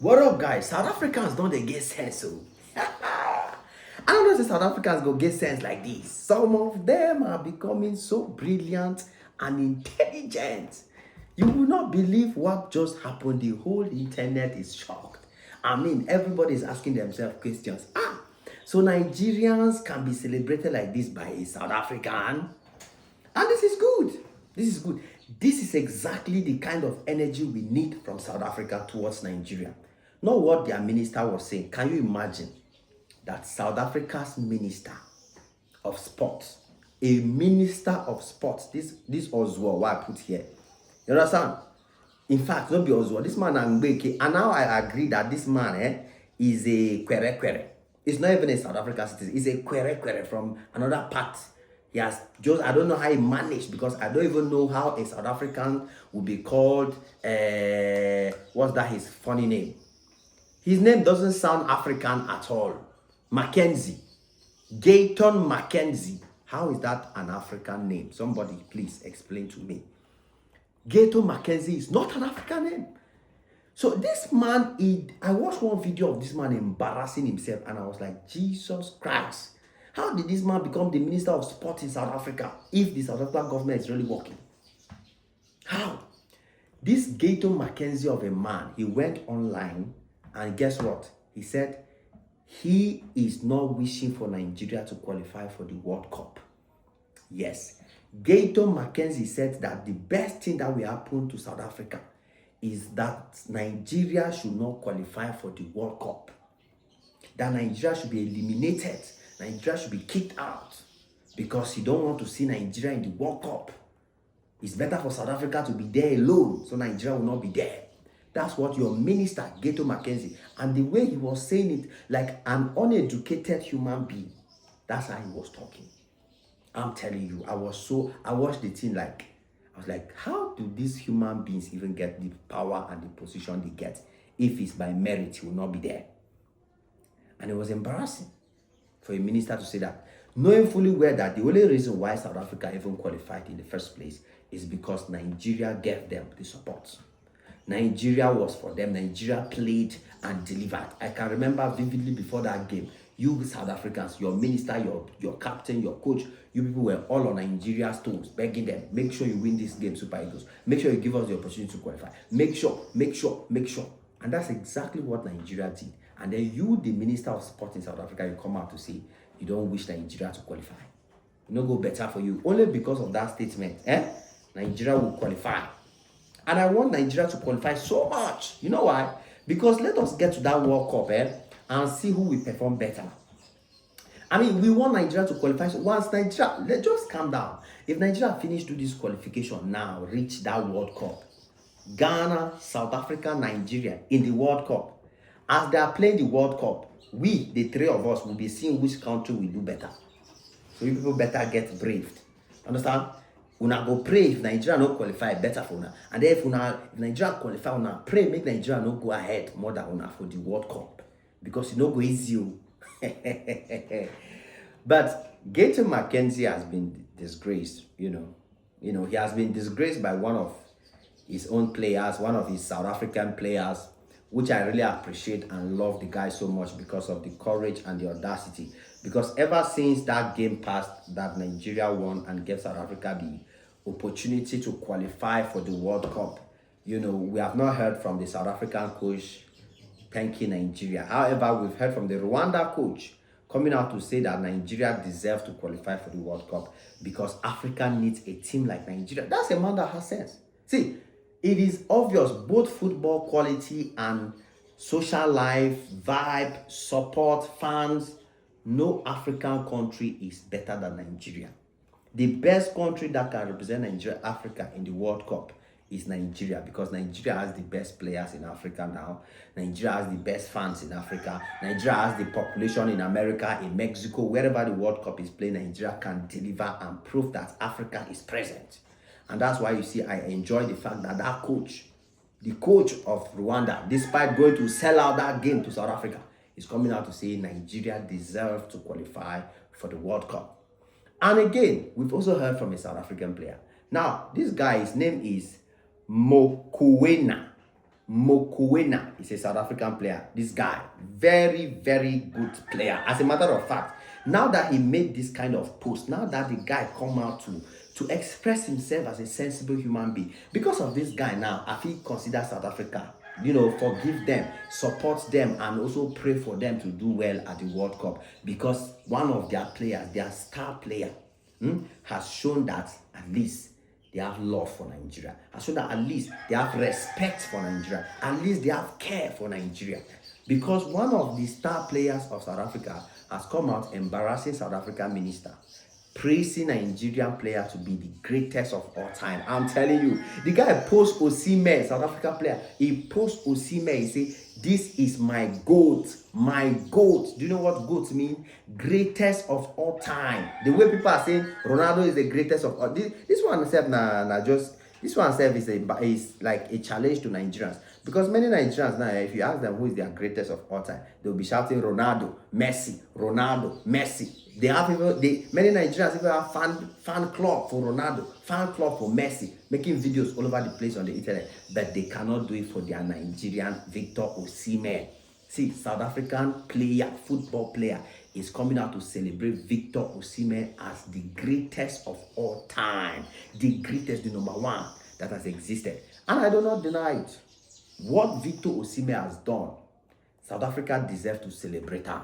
What up, guys? South Africans don't they get sense, so I don't know if South Africans go get sense like this. Some of them are becoming so brilliant and intelligent. You will not believe what just happened. The whole internet is shocked. I mean, everybody is asking themselves questions. So Nigerians can be celebrated like this by a South African? And this is good. This is good. This is exactly the kind of energy we need from South Africa towards Nigeria. Not what their minister was saying. Can you imagine that South Africa's minister of sports, a minister of sports, this Oswald, what I put here, you understand? In fact, don't be Oswald, this man Angbeke, and now I agree that this man is a kwere. It's not even a South African citizen, it's a kwere from another part. He has just, I don't know how he managed, because I don't even know how a South African would be called, what's that, his funny name? His name doesn't sound African at all. McKenzie. Gayton McKenzie. How is that an African name? Somebody please explain to me. Gayton McKenzie is not an African name. So this man, I watched one video of this man embarrassing himself, and I was like, Jesus Christ. How did this man become the Minister of Sport in South Africa if the South African government is really working? How? This Gayton McKenzie of a man, he went online, and guess what? He said he is not wishing for Nigeria to qualify for the World Cup. Yes. Gayton McKenzie said that the best thing that will happen to South Africa is that Nigeria should not qualify for the World Cup. That Nigeria should be eliminated. Nigeria should be kicked out, because he don't want to see Nigeria in the World Cup. It's better for South Africa to be there alone, so Nigeria will not be there. That's what your minister, Gayton McKenzie, and the way he was saying it like an uneducated human being, that's how he was talking. I'm telling you, I watched the thing like, I was like, how do these human beings even get the power and the position they get? If it's by merit, he will not be there. And it was embarrassing for a minister to say that, knowing fully well that the only reason why South Africa even qualified in the first place is because Nigeria gave them the support. Nigeria was for them. Nigeria played and delivered. I can remember vividly before that game, you South Africans, your minister, your captain, your coach, you people were all on Nigeria's toes, begging them, make sure you win this game, Super Eagles. Make sure you give us the opportunity to qualify. Make sure. And that's exactly what Nigeria did. And then you, the Minister of Sport in South Africa, you come out to say you don't wish Nigeria to qualify. It no go better for you. Only because of that statement, Nigeria will qualify. And I want Nigeria to qualify so much. You know why? Because let us get to that World Cup and see who will perform better. I mean, we want Nigeria to qualify. So once Nigeria, let's just calm down. If Nigeria finish do this qualification now, reach that World Cup, Ghana, South Africa, Nigeria in the World Cup, as they are playing the World Cup, we, the three of us, will be seeing which country will do better. So you people better get braved. Understand? Una go pray if Nigeria no qualify, better for una. And then if Nigeria qualify, una pray make Nigeria no go ahead more than una for the World Cup, because it no go easy. But Gayton McKenzie has been disgraced. You know, he has been disgraced by one of his own players, one of his South African players, which I really appreciate and love the guy so much because of the courage and the audacity. Because ever since that game passed, that Nigeria won and gave South Africa the opportunity to qualify for the World Cup, we have not heard from the South African coach thanking Nigeria. However, we've heard from the Rwanda coach coming out to say that Nigeria deserves to qualify for the World Cup because Africa needs a team like Nigeria. That's a man that has sense. See, it is obvious both football quality and social life, vibe, support, fans. No African country is better than Nigeria. The best country that can represent Nigeria, Africa in the World Cup is Nigeria, because Nigeria has the best players in Africa now. Nigeria has the best fans in Africa. Nigeria has the population in America, in Mexico, wherever the World Cup is played, Nigeria can deliver and prove that Africa is present. And that's why you see I enjoy the fact that that coach, the coach of Rwanda, despite going to sell out that game to South Africa, is coming out to say Nigeria deserves to qualify for the World Cup. And again, we've also heard from a South African player. Now, this guy, his name is Mokoena. Mokoena is a South African player. This guy, very, very good player. As a matter of fact, now that he made this kind of post, now that the guy come out to express himself as a sensible human being, because of this guy now, I feel consider South Africa, forgive them, support them, and also pray for them to do well at the World Cup, because one of their players, their star player, has shown that at least they have love for Nigeria, has shown that at least they have respect for Nigeria, at least they have care for Nigeria. Because one of the star players of South Africa has come out embarrassing South African minister, praising Nigerian player to be the greatest of all time. I'm telling you, the guy post Osimhen, South African player, he post Osimhen, he say, this is my GOAT, my GOAT. Do you know what GOAT mean? Greatest of all time. The way people are saying Ronaldo is the greatest of all. This one itself is like a challenge to Nigerians. Because many Nigerians now, if you ask them who is their greatest of all time, they'll be shouting Ronaldo, Messi, Ronaldo, Messi. Many Nigerians even have fan club for Ronaldo, fan club for Messi, making videos all over the place on the internet, but they cannot do it for their Nigerian Victor Osimhen. See, South African player, football player, is coming out to celebrate Victor Osimhen as the greatest of all time, the greatest, the number one that has existed. And I do not deny it. What Victor Osimhen has done, South Africa deserves to celebrate her.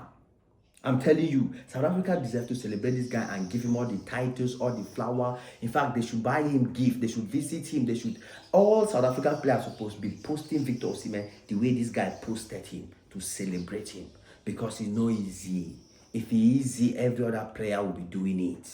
I'm telling you, South Africa deserves to celebrate this guy and give him all the titles, all the flower. In fact, they should buy him gifts. They should visit him. All South African players are supposed to be posting Victor Osimhen the way this guy posted him, to celebrate him. Because it's not easy. If it's easy, every other player will be doing it.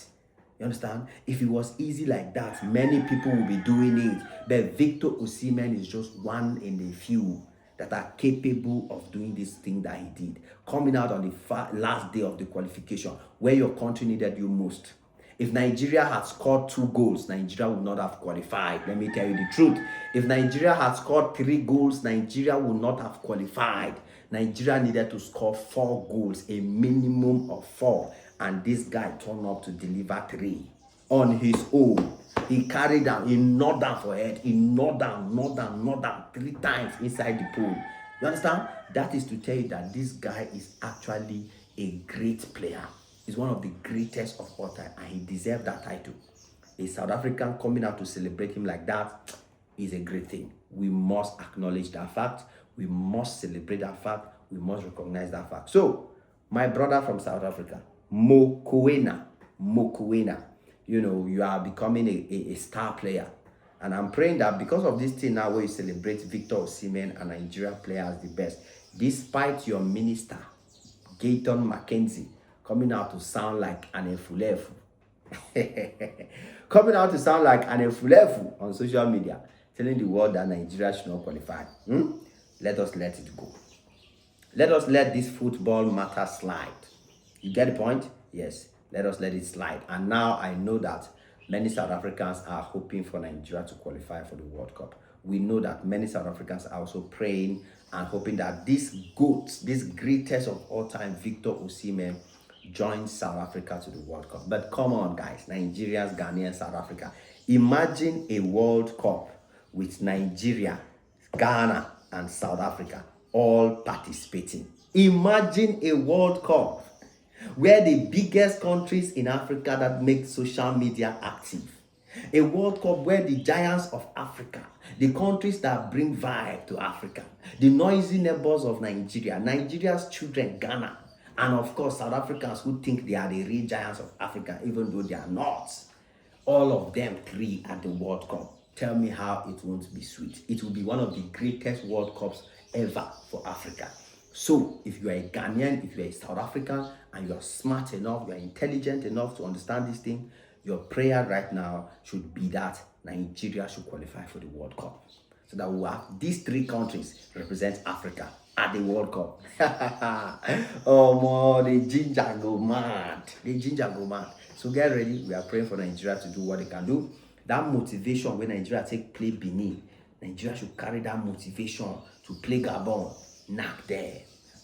You understand? If it was easy like that, many people will be doing it. But Victor Osimhen is just one in the few that are capable of doing this thing that he did. Coming out on the last day of the qualification, where your country needed you most. If Nigeria had scored 2 goals, Nigeria would not have qualified. Let me tell you the truth. If Nigeria had scored 3 goals, Nigeria would not have qualified. Nigeria needed to score 4 goals, a minimum of 4. And this guy turned up to deliver 3 on his own. He carried down, he knocked down for head, he knocked down 3 times inside the pool. You understand? That is to tell you that this guy is actually a great player. He's one of the greatest of all time, and he deserves that title. A South African coming out to celebrate him like that is a great thing. We must acknowledge that fact. We must celebrate that fact. We must recognize that fact. So, my brother from South Africa, Mokoena, you are becoming a star player. And I'm praying that because of this thing now where you celebrate Victor Osimhen and Nigeria players the best, despite your minister, McKenzie, coming out to sound like an efulefu. Coming out to sound like an efulefu on social media, telling the world that Nigeria should not qualify. Let us let it go. Let us let this football matter slide. You get the point? Yes. Let us let it slide. And now I know that many South Africans are hoping for Nigeria to qualify for the World Cup. We know that many South Africans are also praying and hoping that this GOAT, this greatest of all time, Victor Osimhen, joins South Africa to the World Cup. But come on, guys, Nigerians, Ghanaians, South Africa. Imagine a World Cup with Nigeria, Ghana, and South Africa all participating. Imagine a World Cup where the biggest countries in Africa that make social media active. A World Cup where the giants of Africa, the countries that bring vibe to Africa, the noisy neighbors of Nigeria, Nigeria's children, Ghana, and of course South Africans who think they are the real giants of Africa, even though they are not. All of them 3 at the World Cup. Tell me how it won't be sweet. It will be one of the greatest World Cups ever for Africa. So, if you are a Ghanaian, if you are a South African, and you are smart enough, you are intelligent enough to understand this thing, your prayer right now should be that Nigeria should qualify for the World Cup. So that we will have these 3 countries represent Africa at the World Cup. Oh, man, the ginger go mad. So get ready. We are praying for Nigeria to do what they can do. That motivation when Nigeria play Benin, Nigeria should carry that motivation to play Gabon. Knock them.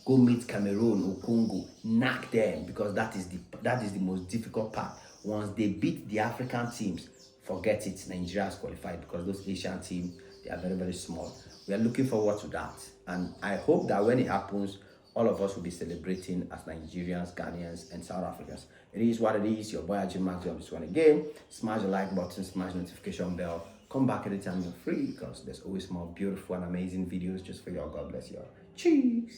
Go meet Cameroon or Congo. Knock them, because that is the most difficult part. Once they beat the African teams, forget it. Nigeria has qualified, because those Asian teams, they are very, very small. We are looking forward to that. And I hope that when it happens, all of us will be celebrating as Nigerians, Ghanaians, and South Africans. It is what it is. Your boy Ajay Max on this one again. Smash the like button, smash the notification bell. Come back anytime you're free because there's always more beautiful and amazing videos just for you. God bless you all. Cheers.